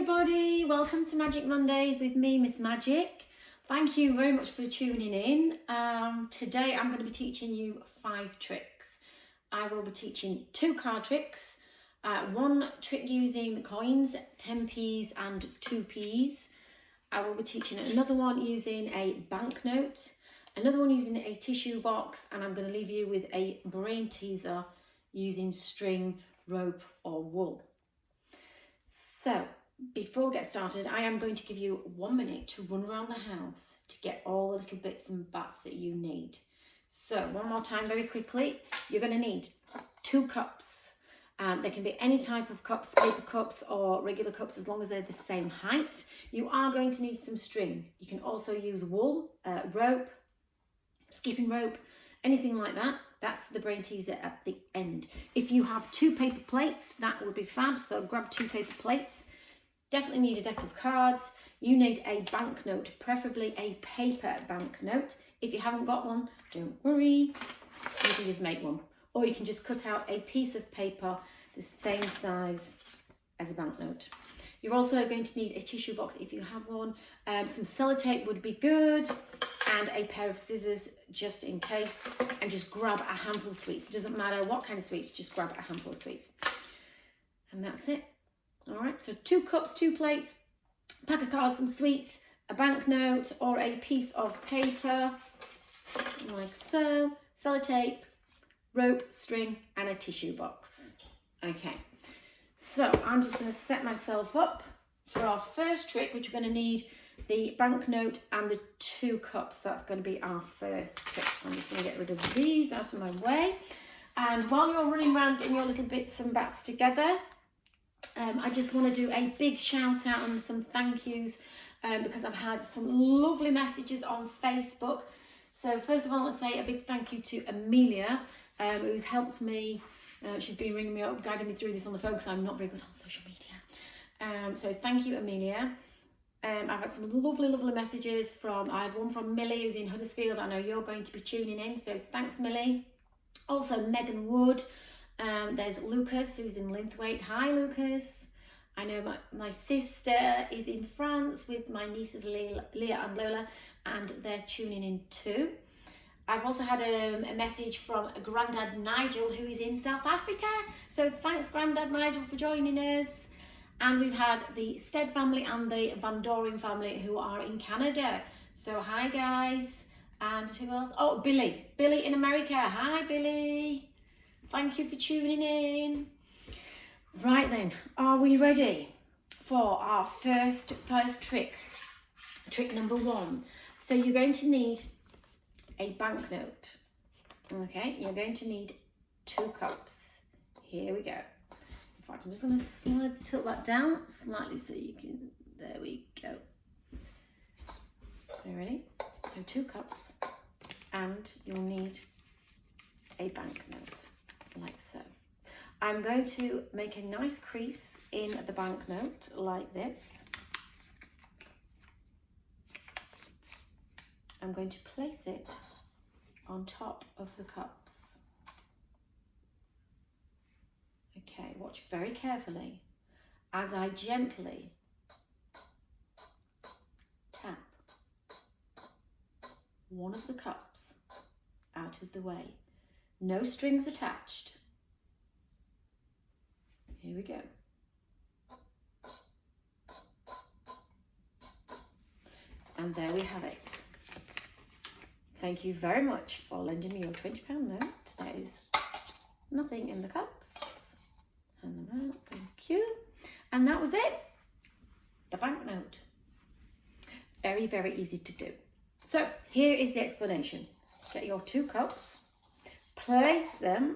everybody, welcome to Magic Mondays with me, Miss Magic. Thank you very much for tuning in. Today I'm going to be teaching you 5 tricks. I will be teaching 2 card tricks, 1 trick using coins, 10p's and 2p's. I will be teaching another one using a banknote, another one using a tissue box, and I'm going to leave you with a brain teaser using string, rope or wool. So, before we get started, I am going to give you 1 minute to run around the house to get all the little bits and bats that you need. So, one more time very quickly, you're going to need 2 cups. They can be any type of cups, paper cups or regular cups, as long as they're the same height. You are going to need some string. You can also use wool, rope, skipping rope, anything like that. That's the brain teaser at the end. If you have 2 paper plates, that would be fab. So grab 2 paper plates. Definitely need a deck of cards. You need a banknote, preferably a paper banknote. If you haven't got one, don't worry. You can just make one. Or you can just cut out a piece of paper the same size as a banknote. You're also going to need a tissue box if you have one. Some sellotape would be good, and a pair of scissors just in case, and just grab a handful of sweets. It doesn't matter what kind of sweets, just grab a handful of sweets. And that's it. All right, so 2 cups, 2 plates, pack of cards, some sweets, a banknote or a piece of paper, like so, sellotape, rope, string, and a tissue box. Okay, so I'm just going to set myself up for our first trick, which we're going to need the banknote and the 2 cups. That's going to be our first trick. I'm just going to get rid of these out of my way. And while you're running around getting your little bits and bats together, I just want to do a big shout out and some thank yous because I've had some lovely messages on Facebook. So first of all, I want to say a big thank you to Amelia, who's helped me. She's been ringing me up, guiding me through this on the phone because I'm not very good on social media. So thank you, Amelia. I've had some lovely messages from, I had one from Millie who's in Huddersfield. I know you're going to be tuning in, so thanks, Millie. Also, Megan Wood. There's Lucas who's in Linthwaite. Hi, Lucas. I know my sister is in France with my nieces Leah and Lola, and they're tuning in too. I've also had a message from Grandad Nigel who is in South Africa. So thanks, Grandad Nigel, for joining us. And we've had the Stead family and the Van Doren family who are in Canada. So hi, guys. And who else? Oh, Billy. Billy in America. Hi, Billy. Thank you for tuning in. Right then, are we ready for our first trick? Trick number 1. So you're going to need a banknote. Okay, you're going to need 2 cups. Here we go. In fact, I'm just going to tilt that down slightly so you can, there we go. Are you ready? So 2 cups, and you'll need a banknote, like so. I'm going to make a nice crease in the banknote, like this. I'm going to place it on top of the cups. Okay, watch very carefully as I gently tap one of the cups out of the way. No strings attached. Here we go. And there we have it. Thank you very much for lending me your £20 note. There is nothing in the cups. Hand them out, thank you. And that was it, the banknote. Very easy to do. So here is the explanation. Get your 2 cups, place them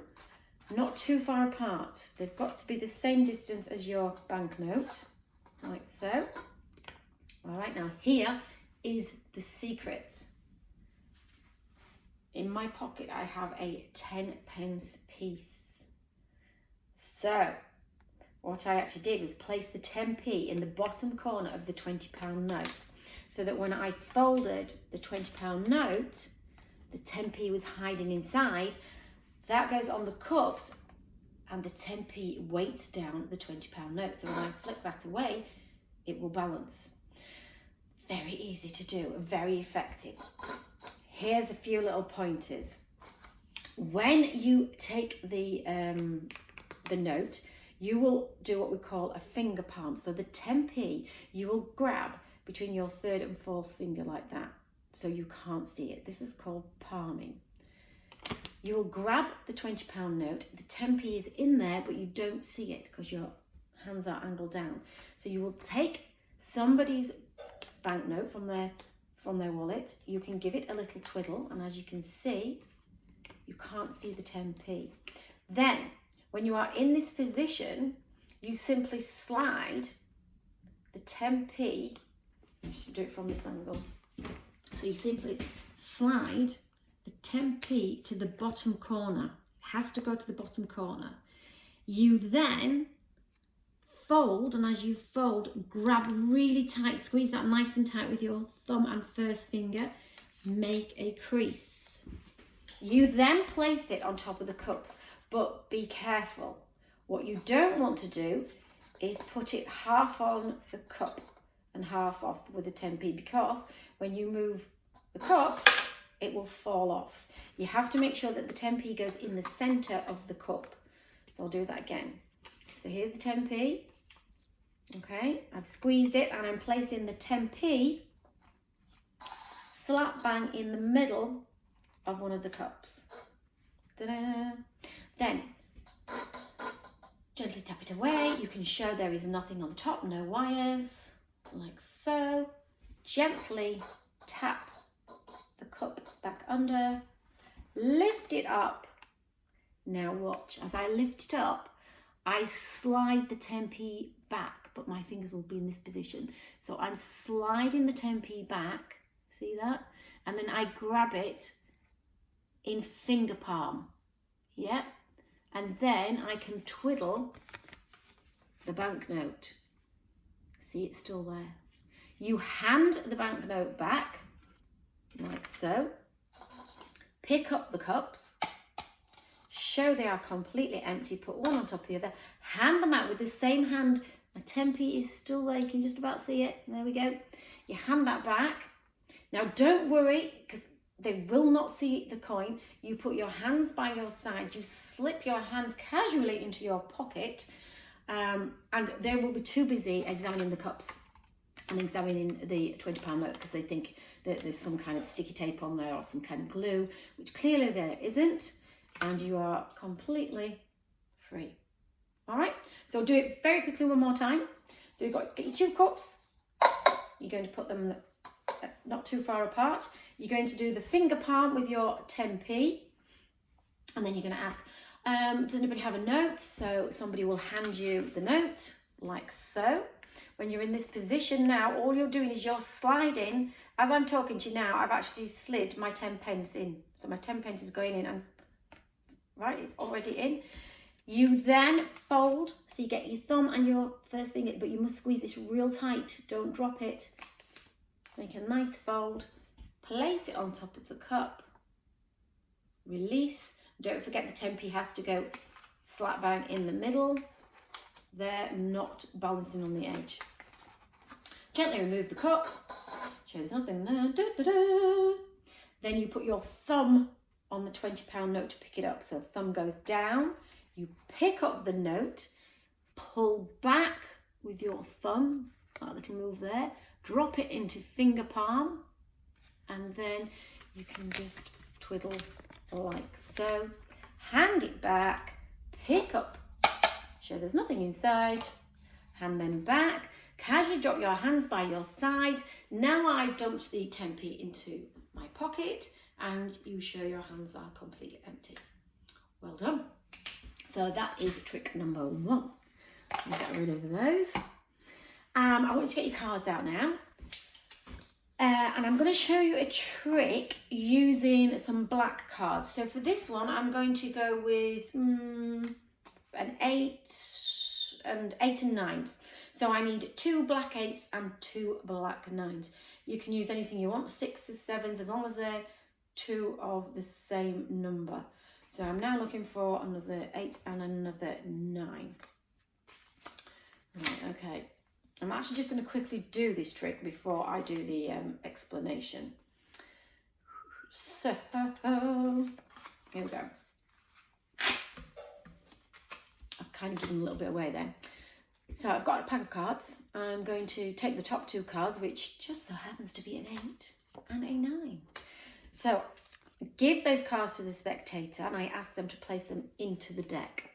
not too far apart. They've got to be the same distance as your banknote, like so. All right, now here is the secret. In my pocket, I have a 10p piece. So what I actually did was place the 10p in the bottom corner of the £20 note, so that when I folded the £20 note, the 10p was hiding inside. That goes on the cups, and the 10p weights down the £20 note. So when I flip that away, it will balance. Very easy to do, very effective. Here's a few little pointers. When you take the note, you will do what we call a finger palm. So the 10p, you will grab between your third and fourth finger like that, so you can't see it. This is called palming. You will grab the £20 note. The 10p is in there, but you don't see it because your hands are angled down. So you will take somebody's banknote from their wallet. You can give it a little twiddle, and as you can see, you can't see the 10p. Then, when you are in this position, you simply slide the 10p. I should do it from this angle. So you simply slide the 10p to the bottom corner. It has to go to the bottom corner. You then fold, and as you fold, grab really tight, squeeze that nice and tight with your thumb and first finger, make a crease. You then place it on top of the cups, but be careful. What you don't want to do is put it half on the cup and half off with the 10p, because when you move the cup, it will fall off. You have to make sure that the 10p goes in the center of the cup. So I'll do that again. So here's the 10p. Okay, I've squeezed it and I'm placing the 10p slap bang in the middle of one of the cups. Ta-da! Then gently tap it away. You can show there is nothing on the top, no wires, like so. Gently tap the cup back under, lift it up. Now watch, as I lift it up, I slide the 10p back, but my fingers will be in this position. So I'm sliding the 10p back, see that? And then I grab it in finger palm, yeah? And then I can twiddle the banknote. See, it's still there. You hand the banknote back, like so. Pick up the cups, show they are completely empty, put one on top of the other, hand them out with the same hand. The 10p is still there, you can just about see it. There we go. You hand that back. Now don't worry, because they will not see the coin. You put your hands by your side, you slip your hands casually into your pocket, and they will be too busy examining the cups and examining the £20 note, because they think that there's some kind of sticky tape on there or some kind of glue, which clearly there isn't, and you are completely free. All right, so do it very quickly one more time. So you've got, get your two cups, you're going to put them not too far apart. You're going to do the finger palm with your 10p, and then you're going to ask, does anybody have a note? So somebody will hand you the note, like so. When you're in this position now, all you're doing is you're sliding. As I'm talking to you now, I've actually slid my 10p in. So my 10p is going in, and right, it's already in. You then fold, so you get your thumb and your first finger, but you must squeeze this real tight. Don't drop it. Make a nice fold. Place it on top of the cup. Release. Don't forget the 10p has to go slap bang in the middle. They're not balancing on the edge. Gently remove the cup. Show there's nothing there. Da, da, da. Then you put your thumb on the £20 note to pick it up. So thumb goes down. You pick up the note. Pull back with your thumb. That little move there. Drop it into finger palm. And then you can just twiddle like so. Hand it back. Pick up. Show there's nothing inside. Hand them back. Casually drop your hands by your side. Now I've dumped the 10p into my pocket, and you show your hands are completely empty. Well done. So that is trick number 1. I'll get rid of those. I want you to get your cards out now. And I'm going to show you a trick using some black cards. So for this one, I'm going to go with an 8 and 9s. So I need 2 black 8s and 2 black 9s. You can use anything you want, 6s, 7s, as long as they're 2 of the same number. So I'm now looking for another 8 and another 9. Right, okay. I'm actually just going to quickly do this trick before I do the explanation. So, here we go. I've kind of given a little bit away there. So I've got a pack of cards. I'm going to take the top 2 cards, which just so happens to be an 8 and a 9. So give those cards to the spectator and I ask them to place them into the deck.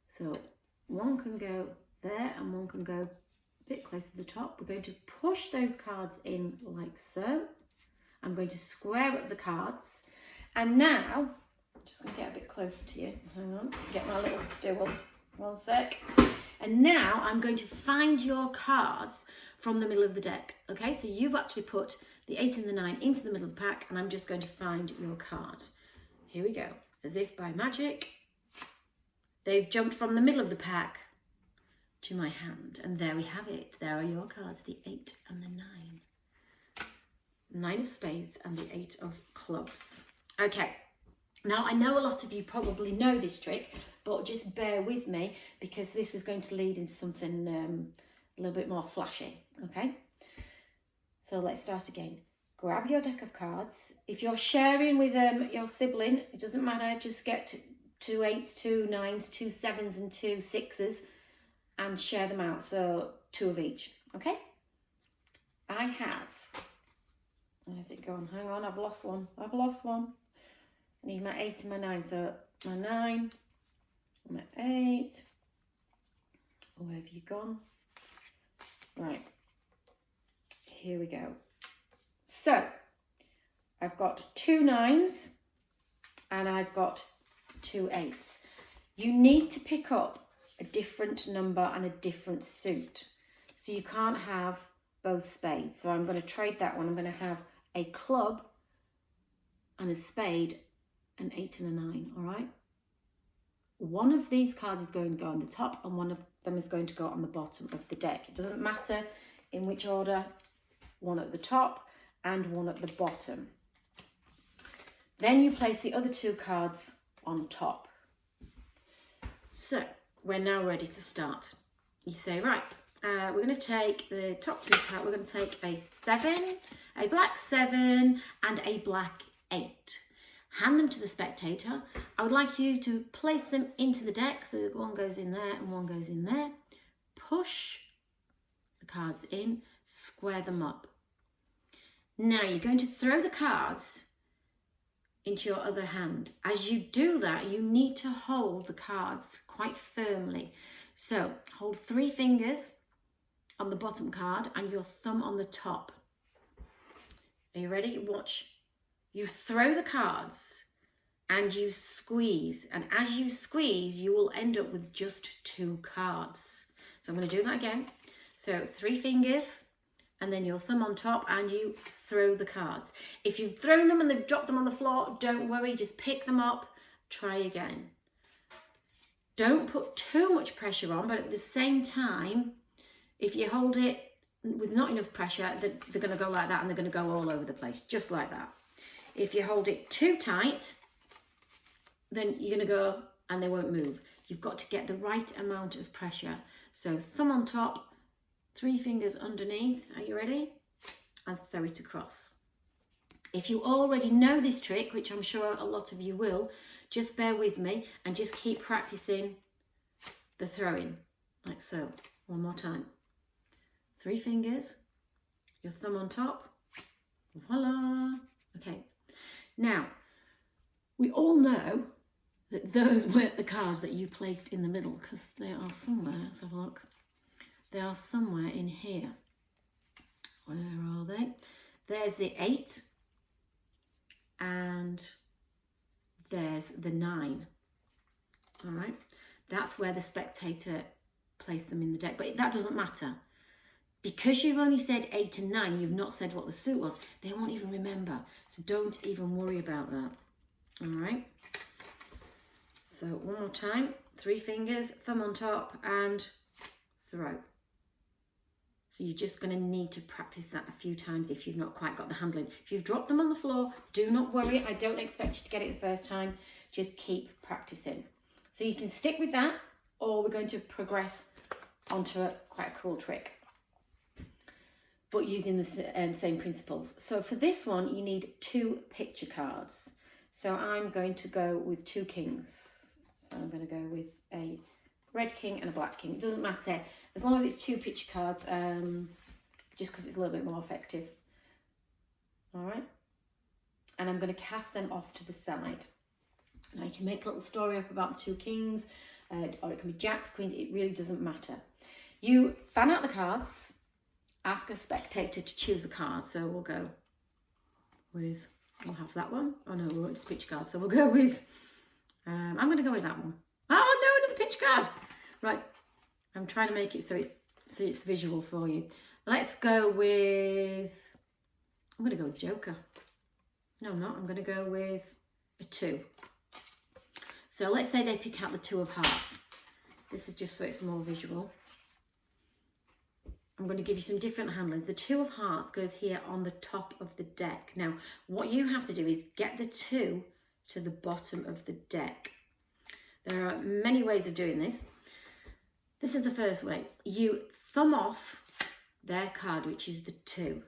So one can go there and one can go a bit closer to the top. We're going to push those cards in like so. I'm going to square up the cards. And now, I'm just going to get a bit closer to you. Hang on, get my little stool. One sec. And now I'm going to find your cards from the middle of the deck. Okay, so you've actually put the 8 and the 9 into the middle of the pack and I'm just going to find your card. Here we go. As if by magic, they've jumped from the middle of the pack to my hand. And there we have it. There are your cards, the 8 and the 9. 9 of spades and the 8 of clubs. Okay, now I know a lot of you probably know this trick, but just bear with me because this is going to lead into something a little bit more flashy, okay? So let's start again. Grab your deck of cards. If you're sharing with your sibling, it doesn't matter, just get 2 8s, 2 9s, 2 7s and 2 6s and share them out, so 2 of each, okay? I have, where's it gone? Hang on, I've lost one. I need my 8 and my 9, so my 9, my 8, where have you gone? Right, here we go. So, I've got 2 9s and I've got 2 8s. You need to pick up a different number and a different suit. So you can't have both spades. So I'm going to trade that one. I'm going to have a club and a spade, an 8 and a 9, all right? One of these cards is going to go on the top and one of them is going to go on the bottom of the deck. It doesn't matter in which order, one at the top and one at the bottom. Then you place the other 2 cards on top. So we're now ready to start. You say, right, we're going to take the top 2 cards. We're going to take a 7, a black 7 and a black 8. Hand them to the spectator. I would like you to place them into the deck. So one goes in there and one goes in there. Push the cards in, square them up. Now you're going to throw the cards into your other hand. As you do that, you need to hold the cards quite firmly. So hold 3 fingers on the bottom card and your thumb on the top. Are you ready? Watch. You throw the cards and you squeeze. And as you squeeze, you will end up with just 2 cards. So I'm going to do that again. So 3 fingers and then your thumb on top and you throw the cards. If you've thrown them and they've dropped them on the floor, don't worry, just pick them up, try again. Don't put too much pressure on, but at the same time, if you hold it with not enough pressure, they're going to go like that and they're going to go all over the place, just like that. If you hold it too tight, then you're going to go and they won't move. You've got to get the right amount of pressure. So thumb on top, 3 fingers underneath. Are you ready? And throw it across. If you already know this trick, which I'm sure a lot of you will, just bear with me and just keep practicing the throwing, like so. One more time. 3 fingers, your thumb on top. Voila. Okay. Now, we all know that those weren't the cards that you placed in the middle because they are somewhere. Let's have a look. They are somewhere in here. Where are they? There's the 8 and there's the 9. All right. That's where the spectator placed them in the deck, but that doesn't matter. Because you've only said 8 and 9, you've not said what the suit was. They won't even remember. So don't even worry about that. All right. So one more time. 3 fingers, thumb on top and throw. So you're just going to need to practice that a few times if you've not quite got the handling. If you've dropped them on the floor, do not worry. I don't expect you to get it the first time. Just keep practicing. So you can stick with that or we're going to progress onto quite a cool trick. but using the same principles. So for this one, you need 2 picture cards. So I'm going to go with 2 kings. So I'm going to go with a red king and a black king. It doesn't matter, as long as it's 2 picture cards, just because it's a little bit more effective. All right. And I'm going to cast them off to the side. Now you can make a little story up about the 2 kings, or it can be jacks, queens, it really doesn't matter. You fan out the cards, ask a spectator to choose a card. So we'll go with, we'll have that one. Oh no, we won't just picture cards. So we'll go with, I'm going to go with that one. Oh no, another picture card. Right, I'm trying to make it so it's visual for you. Let's go with, I'm going to go with Joker. No, I'm not. I'm going to go with a 2. So let's say they pick out the 2 of hearts. This is just so it's more visual. I'm going to give you some different handlings. The 2 of hearts goes here on the top of the deck. Now, what you have to do is get the 2 to the bottom of the deck. There are many ways of doing this. This is the first way. You thumb off their card, which is the 2.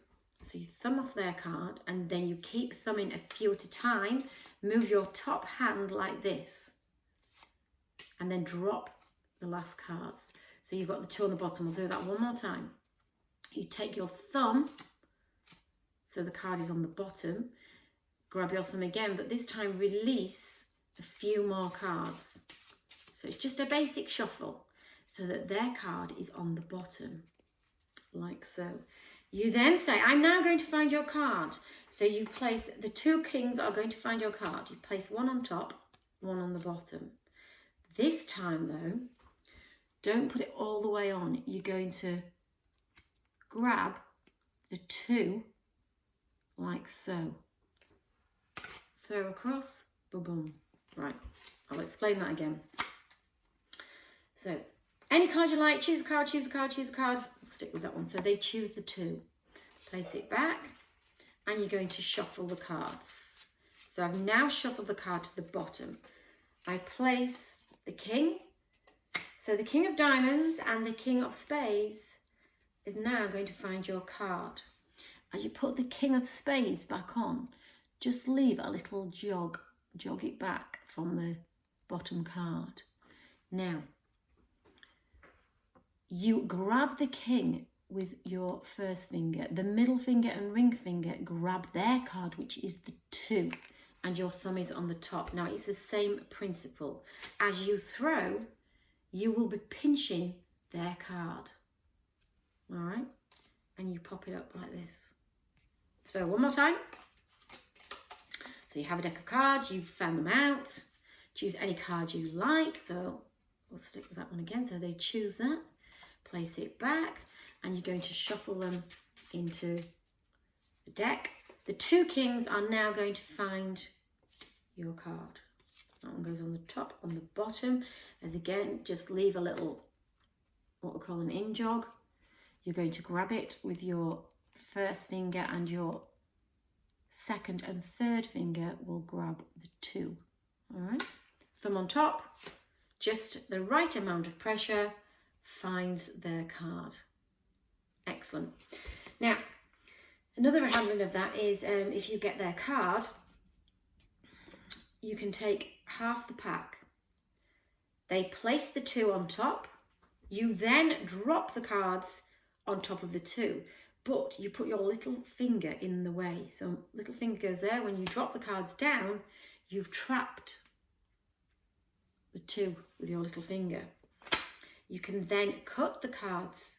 So you thumb off their card and then you keep thumbing a few at a time. Move your top hand like this and then drop the last cards. So you've got the 2 on the bottom. We'll do that one more time. You take your thumb, so the card is on the bottom, grab your thumb again, but this time release a few more cards. So it's just a basic shuffle so that their card is on the bottom, like so. You then say, I'm now going to find your card. So you place, the 2 kings are going to find your card. You place one on top, one on the bottom. This time though, don't put it all the way on. You're going to grab the 2 like so. Throw across, boom, boom. Right, I'll explain that again. So, any card you like, choose a card, choose a card, choose a card. I'll stick with that one. So they choose the 2. Place it back, and you're going to shuffle the cards. So I've now shuffled the card to the bottom. I place the king. So the king of diamonds and the king of spades is now going to find your card. As you put the king of spades back on, just leave a little jog it back from the bottom card. Now, you grab the king with your first finger. The middle finger and ring finger grab their card, which is the 2, and your thumb is on the top. Now, it's the same principle. As you throw, you will be pinching their card. All right? And you pop it up like this. So one more time. So you have a deck of cards, you've found them out. Choose any card you like. So we'll stick with that one again. So they choose that. Place it back. And you're going to shuffle them into the deck. The 2 kings are now going to find your card. That one goes on the top, on the bottom. As again, just leave a little, what we call an in jog. You're going to grab it with your first finger, and your second and third finger will grab the 2. All right, thumb on top, just the right amount of pressure finds their card. Excellent. Now, another handling of that is if you get their card, you can take half the pack. They place the 2 on top. You then drop the cards on top of the 2, but you put your little finger in the way. So little finger goes there. When you drop the cards down, you've trapped the 2 with your little finger. You can then cut the cards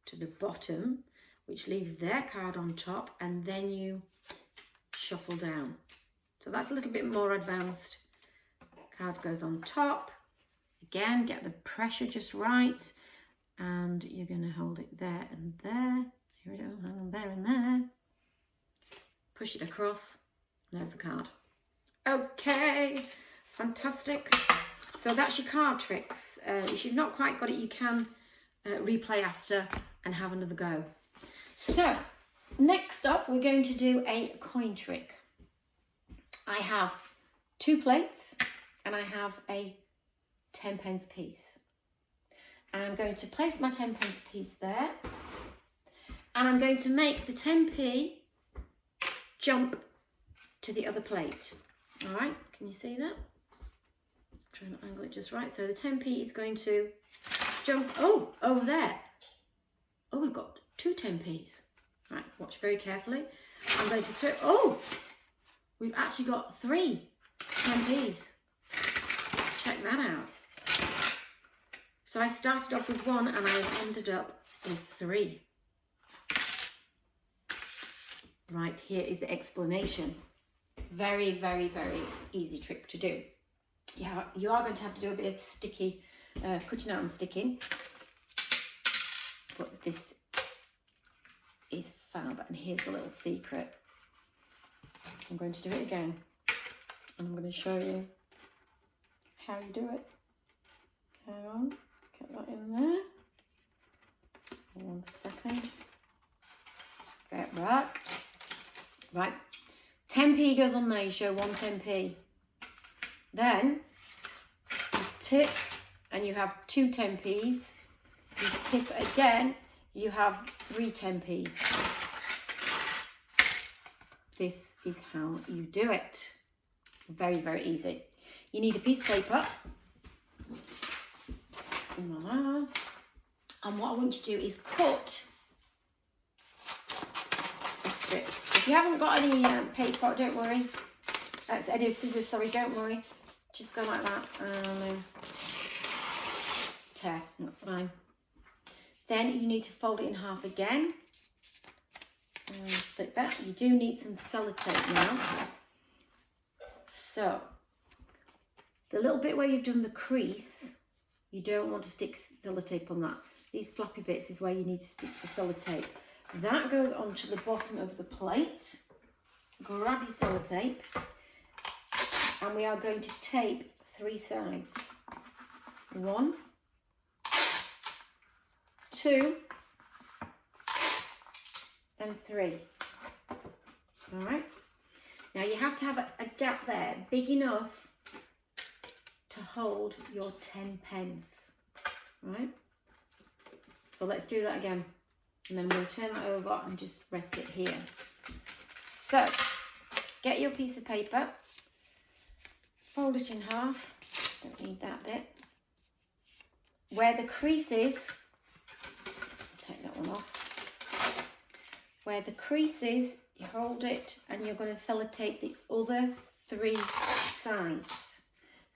to the bottom, which leaves their card on top, and then you shuffle down. So that's a little bit more advanced. Cards goes on top. Again, get the pressure just right, and you're going to hold it there and there. Here we go, hang on, there and there. Push it across. There's the card. Okay, fantastic. So that's your card tricks. If you've not quite got it, you can replay after and have another go. So next up, we're going to do a coin trick. I have 2 plates and I have a 10-pence piece. I'm going to place my 10-pence piece there, And I'm going to make the 10p jump to the other plate. All right, can you see that? Try and angle it just right. So the 10p is going to jump, oh, over there. Oh, we've got 2 10p's. Right, watch very carefully. I'm going to throw, oh, we've actually got 3 10p's. Check that out. So I started off with 1 and I ended up with 3. Right, here is the explanation. Very, very, very easy trick to do. Yeah, you are going to have to do a bit of sticky, cutting out and sticking. But this is fab, and here's the little secret. I'm going to do it again, and I'm going to show you how you do it. Hang on, get that in there. 1 second. Get back. Right, 10p goes on there, you show 1 10p. Then you tip and you have 2 10p's. You tip again, you have 3 10p's. This is how you do it. Very, very easy. You need a piece of paper. Voila. And what I want you to do is cut a strip. If you haven't got any paper, don't worry. Any scissors, sorry, don't worry. Just go like that and tear, that's fine. Then you need to fold it in half again. And split that. You do need some sellotape now. So, the little bit where you've done the crease, you don't want to stick sellotape on that. These flappy bits is where you need to stick the sellotape. That goes onto the bottom of the plate. Grab your sellotape. And we are going to tape 3 sides. 1, 2, and 3. All right. Now you have to have a gap there big enough to hold your 10 pence. Right. So let's do that again. And then we'll turn that over and just rest it here. So get your piece of paper. Fold it in half, don't need that bit. Where the crease is, take that one off. Where the crease is, you hold it and you're going to sellotape the other 3 sides.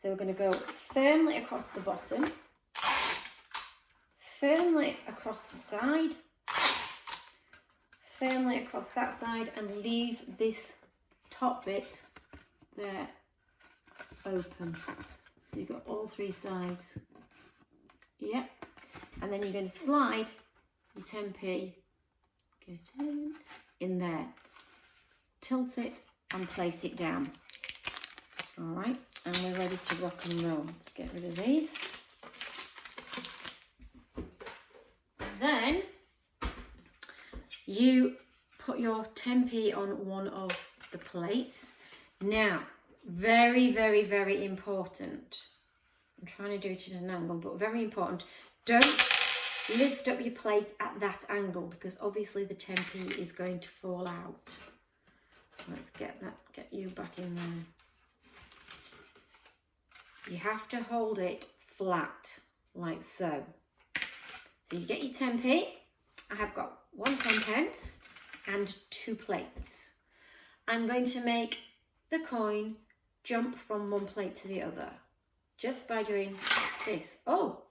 So we're going to go firmly across the bottom, firmly across the side, firmly across that side, and leave this top bit there open. So you've got all 3 sides. Yep. And then you're going to slide your 10p, get in there, tilt it and place it down. All right, and we're ready to rock and roll. Let's get rid of these. Then you put your 10p on one of the plates. Now, very, very, very important. I'm trying to do it in an angle, but very important. Don't lift up your plate at that angle because obviously the 10p is going to fall out. Let's get you back in there. You have to hold it flat, like so. So you get your 10p. I have got 1 10 pence and 2 plates. I'm going to make the coin jump from one plate to the other just by doing this. Oh,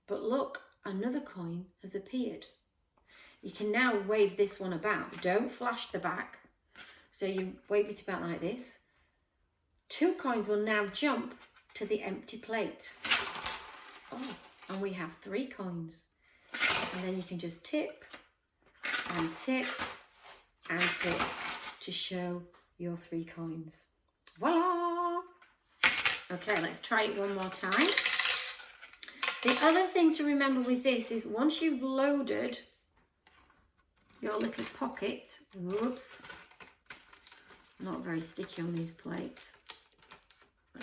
but look, another coin has appeared. You can now wave this one about. Don't flash the back. So you wave it about like this. 2 coins will now jump to the empty plate. Oh, and we have 3 coins. And then you can just tip and tip and tip to show your 3 coins. Voila! Okay, let's try it one more time. The other thing to remember with this is once you've loaded your little pocket, whoops, not very sticky on these plates.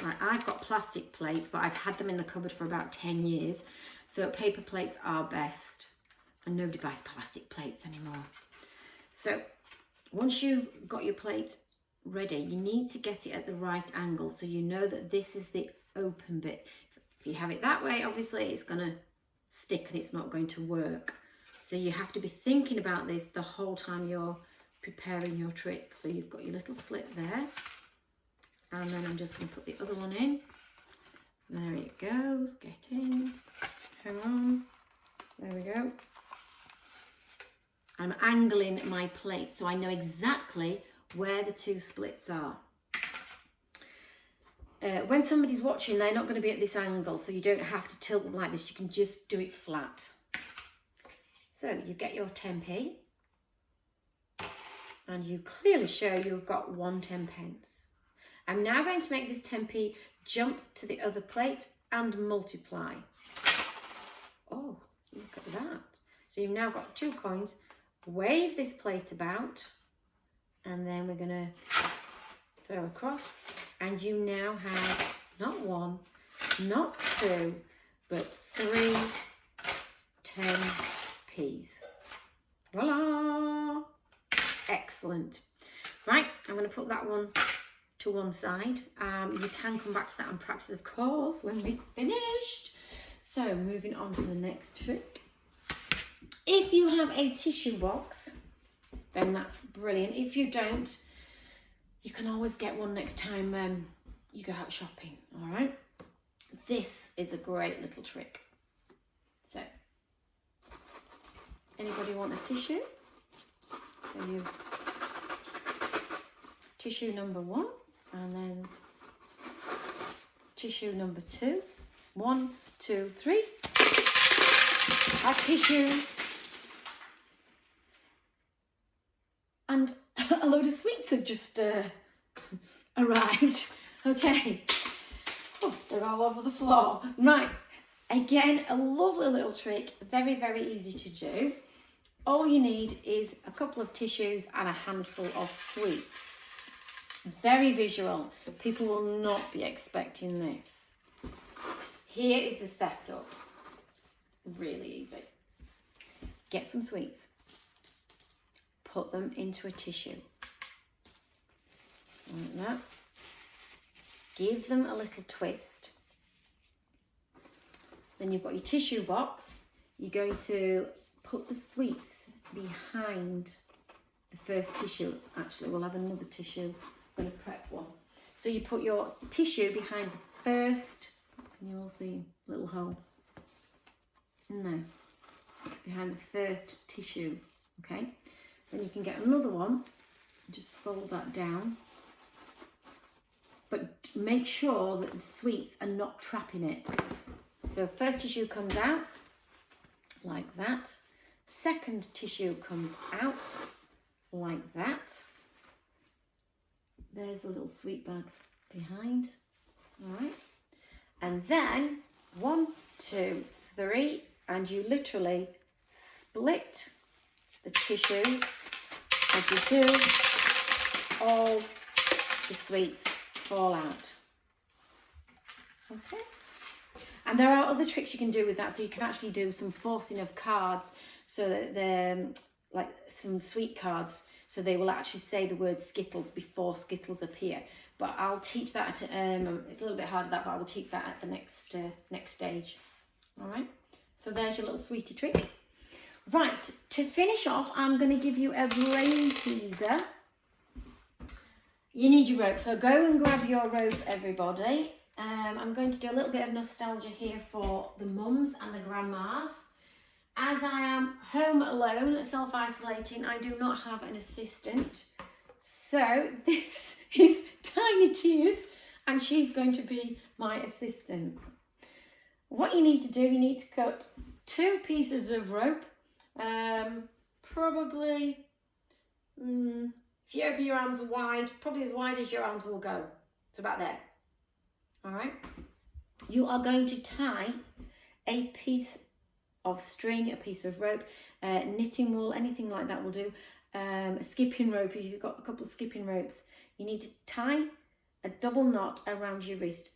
Right, I've got plastic plates, but I've had them in the cupboard for about 10 years. So paper plates are best. and nobody buys plastic plates anymore. So once you've got your plate ready, you need to get it at the right angle so you know that this is the open bit. If you have it that way, obviously it's going to stick and it's not going to work. So you have to be thinking about this the whole time you're preparing your trick. So you've got your little slit there, and then I'm just going to put the other one in. There it goes. Get in. Hang on. There we go. I'm angling my plate so I know exactly where the two splits are. When somebody's watching, they're not going to be at this angle, so you don't have to tilt them like this. You can just do it flat. So you get your 10p, and you clearly show you've got 1 10p. I'm now going to make this 10p jump to the other plate and multiply. Oh, look at that. So you've now got 2 coins. Wave this plate about, and then we're going to throw across, and you now have not 1, not 2, but 3 10p's. Voila! Excellent. Right, I'm going to put that one to one side. You can come back to that and practice, of course, when we've finished. So moving on to the next trick. If you have a tissue box, then that's brilliant. If you don't, you can always get one next time you go out shopping, all right? This is a great little trick. So, anybody want a tissue? So you tissue number 1, and then tissue number 2. 1, 2, 3. A tissue. And a load of sweets have just arrived. Okay. Oh, they're all over the floor. Right. Again, a lovely little trick. Very, very easy to do. All you need is a couple of tissues and a handful of sweets. Very visual. People will not be expecting this. Here is the setup. Really easy. Get some sweets. Put them into a tissue. Like that. Give them a little twist. Then you've got your tissue box. You're going to put the sweets behind the first tissue. Actually, we'll have another tissue. I'm going to prep one. So you put your tissue behind the first, can you all see a little hole in there? Behind the first tissue, okay? Then you can get another one, just fold that down. But make sure that the sweets are not trapping it. So first tissue comes out, like that. Second tissue comes out, like that. There's a little sweet bag behind, all right? And then 1, 2, 3, and you literally split the tissues. As you do, all the sweets fall out. Okay. And there are other tricks you can do with that. So you can actually do some forcing of cards so that they're like some sweet cards. So they will actually say the word Skittles before Skittles appear. But I'll teach that. It's a little bit harder that, but I will teach that at the next stage. All right. So there's your little sweetie trick. Right. To finish off, I'm going to give you a brain teaser. You need your rope. So go and grab your rope, everybody. I'm going to do a little bit of nostalgia here for the mums and the grandmas. As I am home alone, self-isolating, I do not have an assistant. So this is Tiny Tears, and she's going to be my assistant. What you need to do, you need to cut 2 pieces of rope. Probably, if you open your arms wide, probably as wide as your arms will go. It's about there. All right. You are going to tie a piece of string, a piece of rope, knitting wool, anything like that will do. A skipping rope, if you've got a couple of skipping ropes. You need to tie a double knot around your wrist.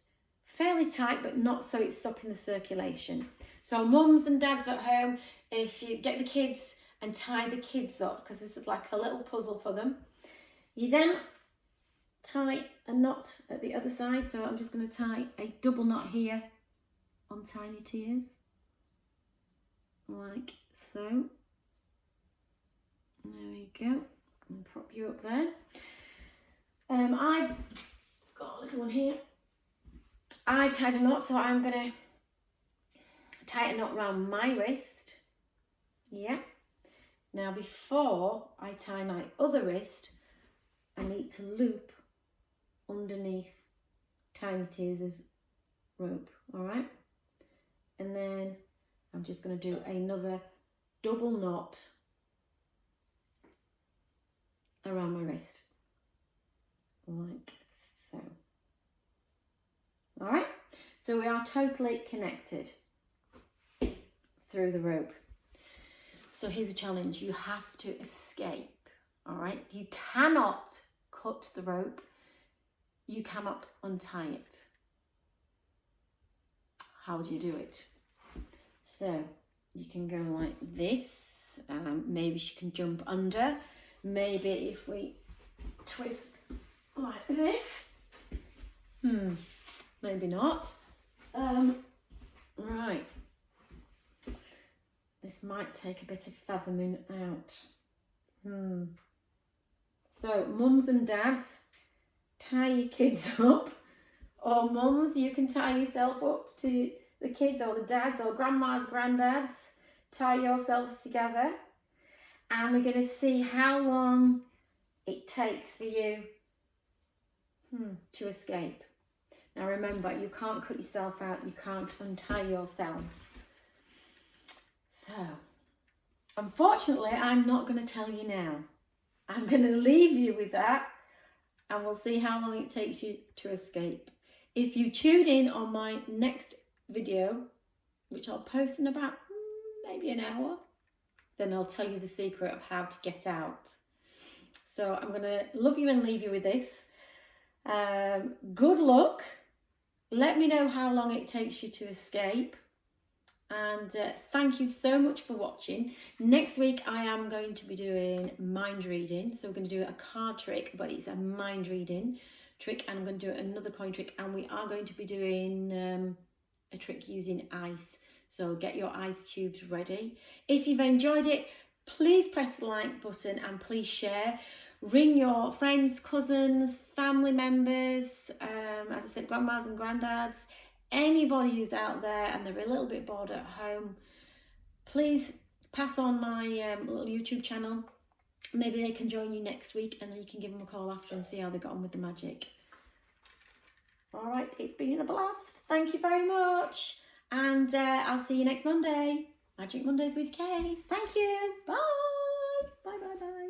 fairly tight, but not so it's stopping the circulation. So mums and dads at home, if you get the kids and tie the kids up, because this is like a little puzzle for them, you then tie a knot at the other side. So I'm just going to tie a double knot here on tiny tears, like so. There we go. And prop you up there. I've got a little one here. I've tied a knot, so I'm going to tie a knot around my wrist. Yeah. Now before I tie my other wrist, I need to loop underneath Tiny Tears' rope, all right? And then I'm just going to do another double knot around my wrist, like so. All right, so we are totally connected through the rope. So here's a challenge. You have to escape, all right? You cannot cut the rope. You cannot untie it. How do you do it? So you can go like this. Maybe she can jump under. Maybe if we twist like this. Maybe not. Right. This might take a bit of fathoming out. So mums and dads, tie your kids up. Or mums, you can tie yourself up to the kids, or the dads, or grandmas, granddads. Tie yourselves together. And we're going to see how long it takes for you to escape. Now remember, you can't cut yourself out, you can't untie yourself. So, unfortunately, I'm not going to tell you now. I'm going to leave you with that, and we'll see how long it takes you to escape. If you tune in on my next video, which I'll post in about maybe an hour, then I'll tell you the secret of how to get out. So I'm going to love you and leave you with this. Good luck. Let me know how long it takes you to escape. And thank you so much for watching. Next week I am going to be doing mind reading. So we're going to do a card trick, but it's a mind reading trick. And I'm going to do another coin trick. And we are going to be doing a trick using ice. So get your ice cubes ready. If you've enjoyed it, please press the like button and please share. Ring your friends, cousins, family members, as I said, grandmas and granddads, anybody who's out there and they're a little bit bored at home. Please pass on my little YouTube channel. Maybe they can join you next week, and then you can give them a call after and see how they got on with the magic. All right, it's been a blast. Thank you very much. And I'll see you next Monday. Magic Mondays with Kay. Thank you. Bye. Bye, bye, bye.